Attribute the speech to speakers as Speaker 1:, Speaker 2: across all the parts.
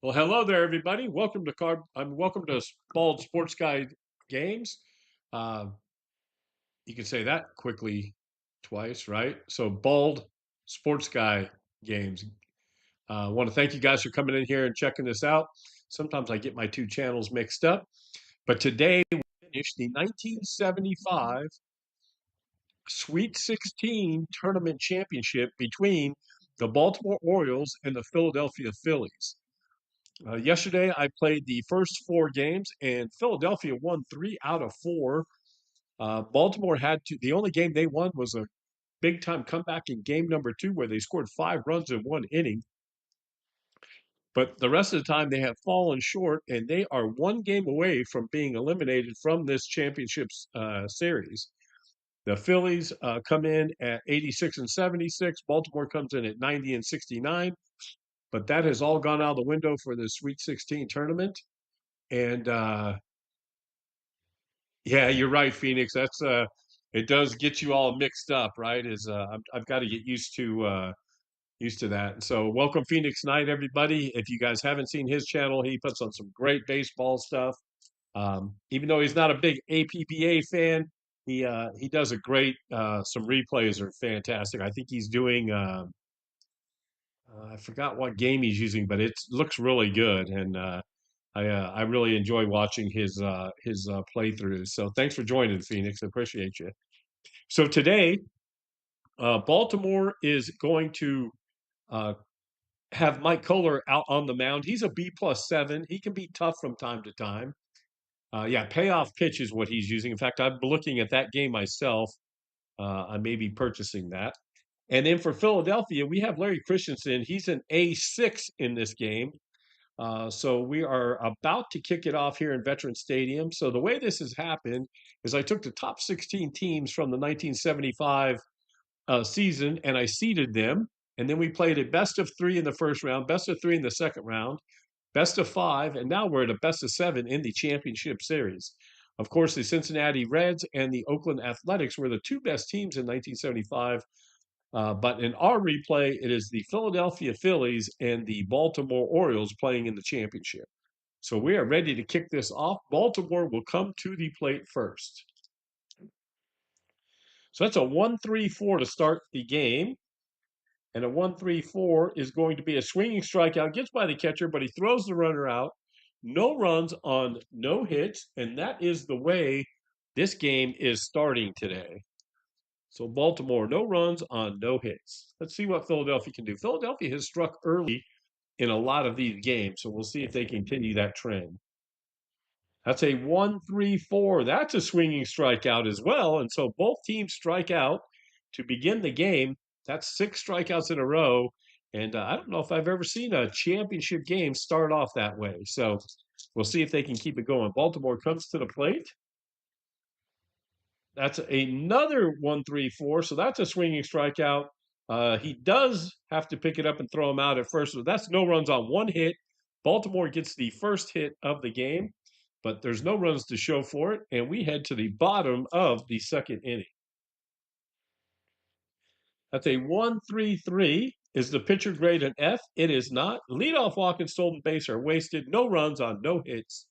Speaker 1: Well, hello there, everybody. Welcome to Bald Sports Guy Games. Uh, you can say that quickly twice, right? So, Bald Sports Guy Games. I want to thank you guys for coming in here and checking this out. Sometimes I get my two channels mixed up, but today we finished the 1975 Sweet 16 tournament championship between the Baltimore Orioles and the Philadelphia Phillies. Yesterday, I played the first four games, and Philadelphia won three out of four. Baltimore the only game they won was a big time comeback in game number two, where they scored 5 runs in one inning. But the rest of the time, they have fallen short, and they are one game away from being eliminated from this championship series. The Phillies come in at 86 and 76. Baltimore comes in at 90 and 69. But that has all gone out the window for the Sweet 16 tournament. And yeah, you're right, Phoenix. It does get you all mixed up, right? I've got to get used to that. So welcome Phoenix Knight, everybody. If you guys haven't seen his channel, he puts on some great baseball stuff. Even though he's not a big APBA fan, he does a great. Some replays are fantastic. I think he's doing. I forgot what game he's using, but it looks really good, and I really enjoy watching his playthroughs. So thanks for joining, Phoenix. I appreciate you. So today, Baltimore is going to uh, have Mike Kohler out on the mound. He's a B+7. He can be tough from time to time. Yeah, payoff pitch is what he's using. In fact, I'm looking at that game myself. I may be purchasing that. And then for Philadelphia, we have Larry Christensen. He's an A6 in this game. So we are about to kick it off here in Veterans Stadium. So the way this has happened is I took the top 16 teams from the 1975 season and I seeded them. And then we played a best of three in the first round, best of three in the second round, best of five, and now we're at a best of seven in the championship series. Of course, the Cincinnati Reds and the Oakland Athletics were the two best teams in 1975. But in our replay, it is the Philadelphia Phillies and the Baltimore Orioles playing in the championship. So we are ready to kick this off. Baltimore will come to the plate first. So that's a 1-3-4 to start the game. And a 1-3-4 is going to be a swinging strikeout. Gets by the catcher, but he throws the runner out. No runs on no hits. And that is the way this game is starting today. So Baltimore, no runs on no hits. Let's see what Philadelphia can do. Philadelphia has struck early in a lot of these games, so we'll see if they continue that trend. That's a 1-3-4. That's a swinging strikeout as well. And so both teams strike out to begin the game. That's 6 strikeouts in a row. And I don't know if I've ever seen a championship game start off that way. So we'll see if they can keep it going. Baltimore comes to the plate. That's another 1-3-4. So that's a swinging strikeout. He does have to pick it up and throw him out at first. So that's no runs on one hit. Baltimore gets the first hit of the game, but there's no runs to show for it. And we head to the bottom of the second inning. That's a 1-3-3. Is the pitcher grade an F? It is not. Leadoff walk and stolen base are wasted. No runs on no hits.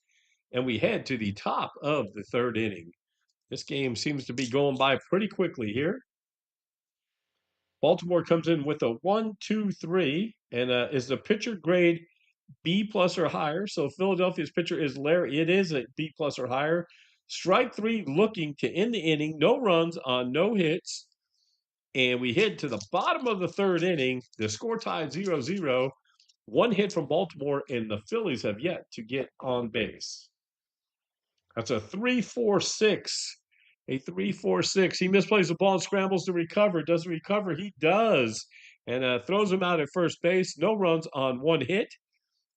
Speaker 1: And we head to the top of the third inning. This game seems to be going by pretty quickly here. Baltimore comes in with a 1-2-3, and is the pitcher grade B plus or higher? So Philadelphia's pitcher is Larry. It is a B plus or higher. Strike three, looking to end the inning. No runs on no hits, and we head to the bottom of the third inning. The score tied 0-0. One hit from Baltimore, and the Phillies have yet to get on base. That's a 3-4-6. A 3-4-6. He misplays the ball and scrambles to recover. Doesn't recover. He does. And throws him out at first base. No runs on one hit.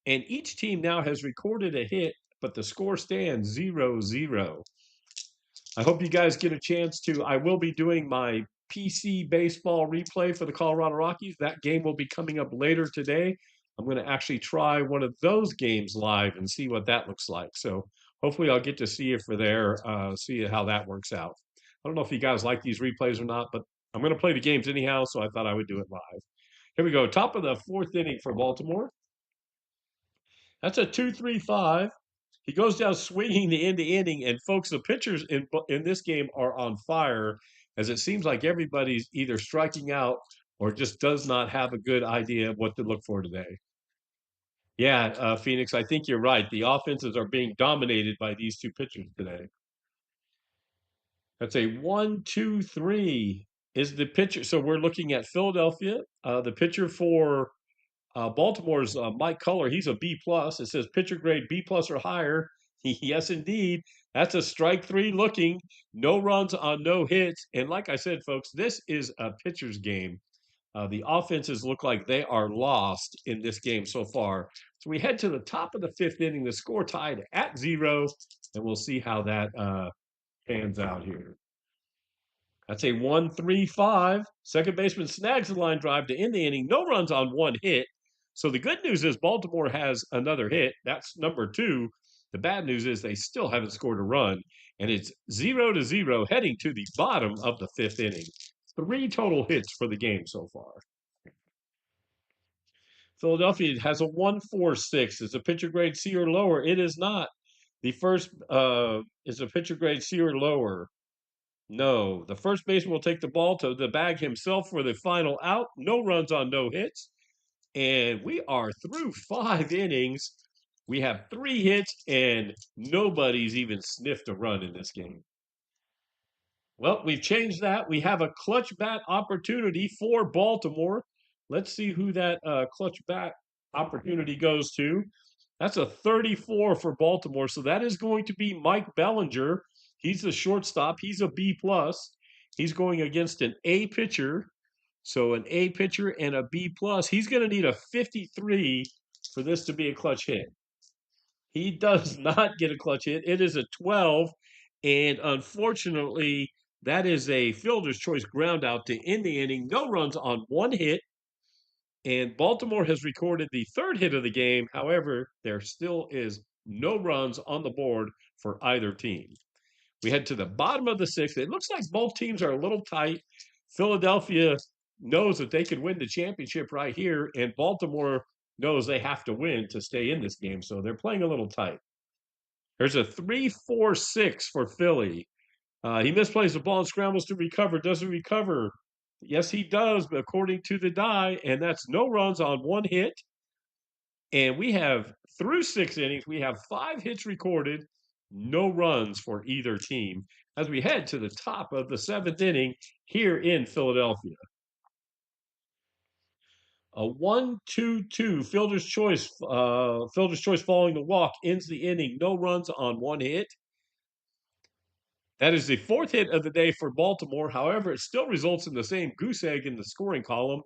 Speaker 1: And each team now has recorded a hit, but the score stands 0-0. I hope you guys get a chance to. I will be doing my PC baseball replay for the Colorado Rockies. That game will be coming up later today. I'm going to actually try one of those games live and see what that looks like. So hopefully I'll get to see it for there, see how that works out. I don't know if you guys like these replays or not, but I'm going to play the games anyhow, so I thought I would do it live. Here we go. Top of the fourth inning for Baltimore. That's a 2-3-5. He goes down swinging the end of inning, and folks, the pitchers in this game are on fire, as it seems like everybody's either striking out or just does not have a good idea of what to look for today. Yeah, Phoenix, I think you're right. The offenses are being dominated by these two pitchers today. That's a 1-2-3 is the pitcher. So we're looking at Philadelphia. The pitcher for Baltimore's Mike Culler. He's a B plus. It says pitcher grade B plus or higher. Yes, indeed. That's a strike three looking. No runs on no hits. And like I said, folks, this is a pitcher's game. The offenses look like they are lost in this game so far. So we head to the top of the fifth inning. The score tied at 0, and we'll see how that pans out here. That's a 1-3-5. Second baseman snags the line drive to end the inning. No runs on one hit. So the good news is Baltimore has another hit. That's number 2. The bad news is they still haven't scored a run, and it's 0-0 heading to the bottom of the fifth inning. 3 total hits for the game so far. Philadelphia has a 1-4-6. Is a pitcher grade C or lower? It is not. The first is a pitcher grade C or lower. No, the first baseman will take the ball to the bag himself for the final out. No runs on no hits. And we are through 5 innings. We have 3 hits, and nobody's even sniffed a run in this game. Well, we've changed that. We have a clutch bat opportunity for Baltimore. Let's see who that clutch bat opportunity goes to. That's a 34 for Baltimore. So that is going to be Mike Bellinger. He's the shortstop. He's a B plus. He's going against an A pitcher. So an A pitcher and a B plus. He's going to need a 53 for this to be a clutch hit. He does not get a clutch hit. It is a 12. And unfortunately, that is a fielder's choice ground out to end the inning. No runs on one hit. And Baltimore has recorded the 3rd hit of the game. However, there still is no runs on the board for either team. We head to the bottom of the 6th. It looks like both teams are a little tight. Philadelphia knows that they could win the championship right here, and Baltimore knows they have to win to stay in this game. So they're playing a little tight. There's a 3-4-6 for Philly. He misplays the ball and scrambles to recover. Doesn't recover. Yes, he does, but according to the die, and that's no runs on one hit. And we have, through 6 innings, we have 5 hits recorded, no runs for either team as we head to the top of the 7th inning here in Philadelphia. A 1-2-2 fielder's choice. Fielder's choice following the walk ends the inning. No runs on one hit. That is the 4th hit of the day for Baltimore. However, it still results in the same goose egg in the scoring column.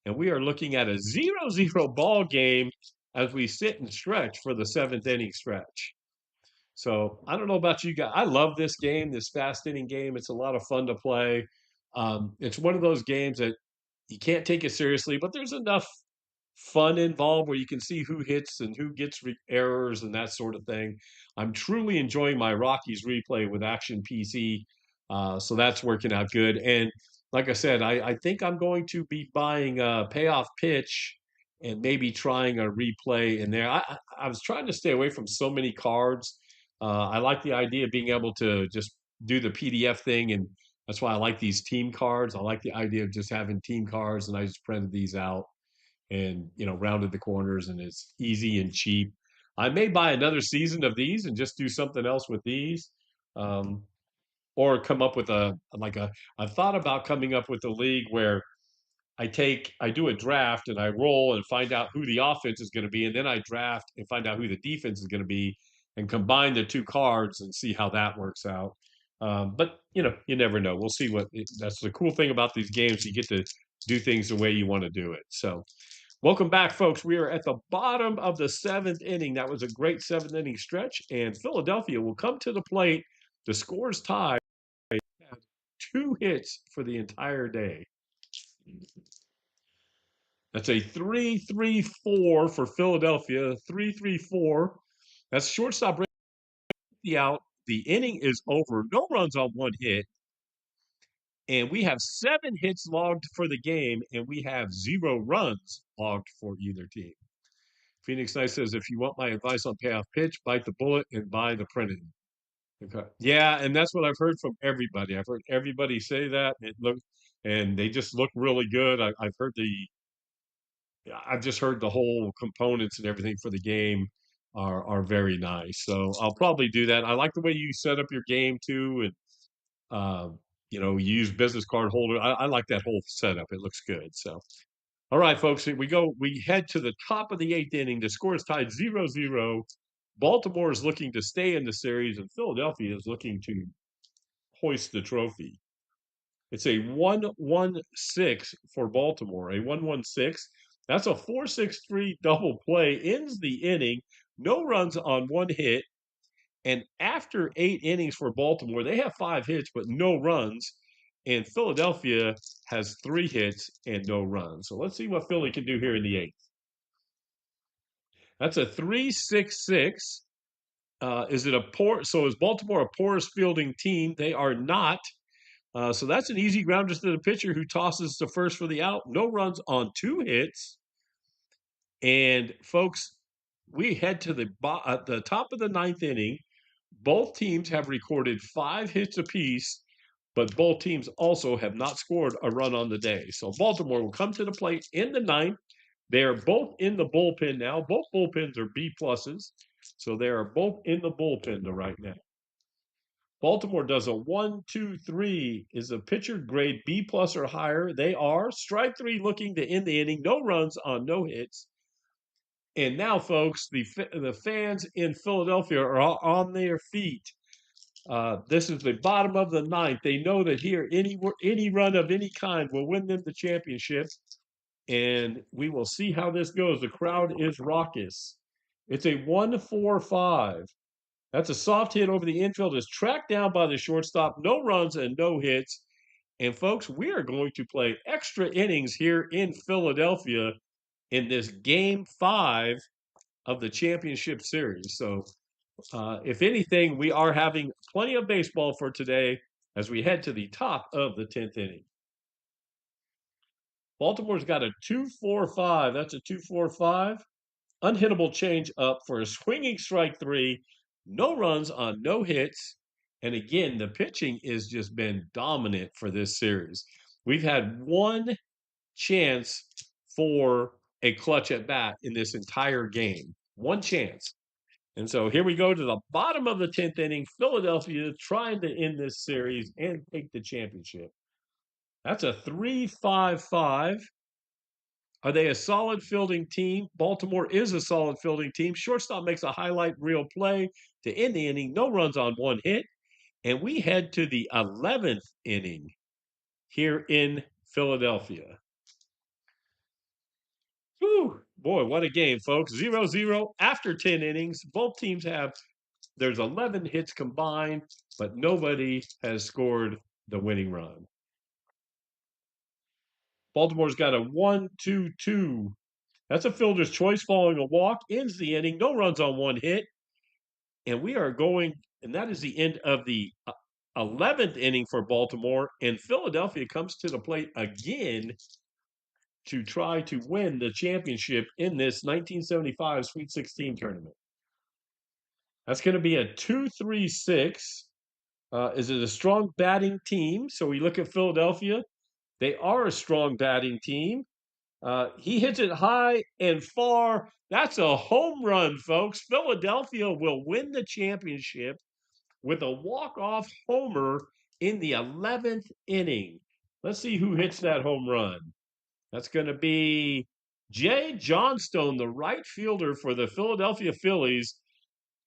Speaker 1: And we are looking at a 0-0 ball game as we sit and stretch for the 7th inning stretch. So I don't know about you guys. I love this game, this fast inning game. It's a lot of fun to play. It's one of those games that you can't take it seriously, but there's enough fun involved where you can see who hits and who gets errors and that sort of thing. I'm truly enjoying my Rockies replay with Action PC, so that's working out good. And like I said, I think I'm going to be buying a payoff pitch and maybe trying a replay in there. I was trying to stay away from so many cards. I like the idea of being able to just do the PDF thing, and that's why I like these team cards. I like the idea of just having team cards, and I just printed these out and rounded the corners, and it's easy and cheap. I may buy another season of these and just do something else with these, um, or come up with I've thought about coming up with a league where I do a draft and I roll and find out who the offense is going to be, and then I draft and find out who the defense is going to be, and combine the 2 cards and see how that works out. But you never know. We'll see that's the cool thing about these games. You get to do things the way you want to do it. So welcome back, folks. We are at the bottom of the 7th inning. That was a great 7th inning stretch, and Philadelphia will come to the plate. The score's tied. 2 hits for the entire day. That's a 3-3-4 for Philadelphia. 3-3-4. That's shortstop the out. The inning is over. No runs on one hit. And we have 7 hits logged for the game, and we have 0 runs logged for either team. Phoenix Knight says, if you want my advice on payoff pitch, bite the bullet and buy the printed. Okay. Yeah, and that's what I've heard from everybody. I've heard everybody say that. And they just look really good. I've heard I've just heard the whole components and everything for the game are very nice. So I'll probably do that. I like the way you set up your game too, and you use business card holder. I like that whole setup. It looks good. So all right, folks, we go. We head to the top of the 8th inning. The score is tied 0-0. Baltimore is looking to stay in the series, and Philadelphia is looking to hoist the trophy. It's a 1-1-6 for Baltimore. A 1-1-6. That's a 4-6-3 double play. Ends the inning. No runs on 1 hit. And after 8 innings for Baltimore, they have 5 hits, but no runs. And Philadelphia has 3 hits and no runs. So let's see what Philly can do here in the 8th. That's a 3-6-6. Is it a poor? So is Baltimore a porous fielding team? They are not. So that's an easy ground just to the pitcher who tosses to first for the out. No runs on 2 hits. And folks, we head to the top of the 9th inning. Both teams have recorded 5 hits apiece, but both teams also have not scored a run on the day. So Baltimore will come to the plate in the 9th. They are both in the bullpen now. Both bullpens are B pluses. So they are both in the bullpen right now. Baltimore does a 1-2-3. Is a pitcher grade B plus or higher? They are. Strike 3 looking to end the inning. No runs on no hits. And now, folks, the fans in Philadelphia are on their feet. This is the bottom of the 9th. They know that here any run of any kind will win them the championship. And we will see how this goes. The crowd is raucous. It's a 1-4-5. That's a soft hit over the infield. Is tracked down by the shortstop. No runs and no hits. And folks, we are going to play extra innings here in Philadelphia in this game 5 of the championship series. So if anything, we are having plenty of baseball for today as we head to the top of the 10th inning. Baltimore's got a 2-4-5. That's a 2-4-5. Unhittable change up for a swinging strike 3. No runs on no hits. And again, the pitching has just been dominant for this series. We've had one chance for a clutch at bat in this entire game. One chance. And so here we go to the bottom of the 10th inning. Philadelphia trying to end this series and take the championship. That's a 3-5-5. Are they a solid fielding team? Baltimore is a solid fielding team. Shortstop makes a highlight reel play to end the inning. No runs on 1 hit. And we head to the 11th inning here in Philadelphia. Whew, boy, what a game, folks. 0-0 after 10 innings. Both teams there's 11 hits combined, but nobody has scored the winning run. Baltimore's got a 1-2-2. That's a fielder's choice following a walk. Ends the inning. No runs on 1 hit. And we are going, and that is the end of the 11th inning for Baltimore. And Philadelphia comes to the plate again to try to win the championship in this 1975 Sweet 16 tournament. That's going to be a 2-3-6. Is it a strong batting team? So we look at Philadelphia. They are a strong batting team. He hits it high and far. That's a home run, folks. Philadelphia will win the championship with a walk-off homer in the 11th inning. Let's see who hits that home run. That's going to be Jay Johnstone, the right fielder for the Philadelphia Phillies.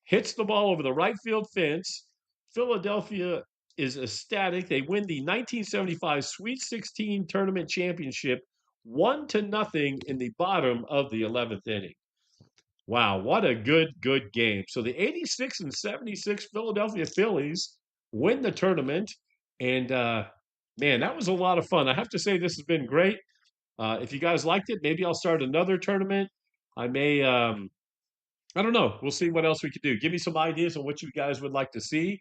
Speaker 1: Hits the ball over the right field fence. Philadelphia is ecstatic. They win the 1975 Sweet 16 tournament championship 1-0 in the bottom of the 11th inning. Wow, what a good game. So the 86 and 76 Philadelphia Phillies win the tournament. And man, that was a lot of fun. I have to say this has been great. If you guys liked it, maybe I'll start another tournament. I may I don't know. We'll see what else we can do. Give me some ideas on what you guys would like to see.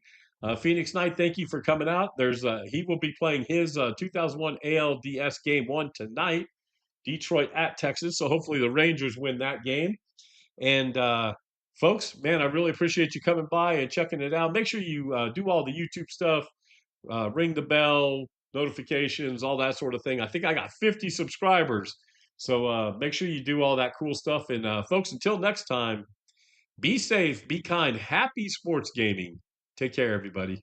Speaker 1: Phoenix Knight, thank you for coming out. He will be playing his 2001 ALDS Game 1 tonight, Detroit at Texas. So hopefully the Rangers win that game. And folks, man, I really appreciate you coming by and checking it out. Make sure you do all the YouTube stuff, ring the bell, notifications, all that sort of thing. I think I got 50 subscribers. So make sure you do all that cool stuff. And folks, until next time, be safe, be kind, happy sports gaming. Take care, everybody.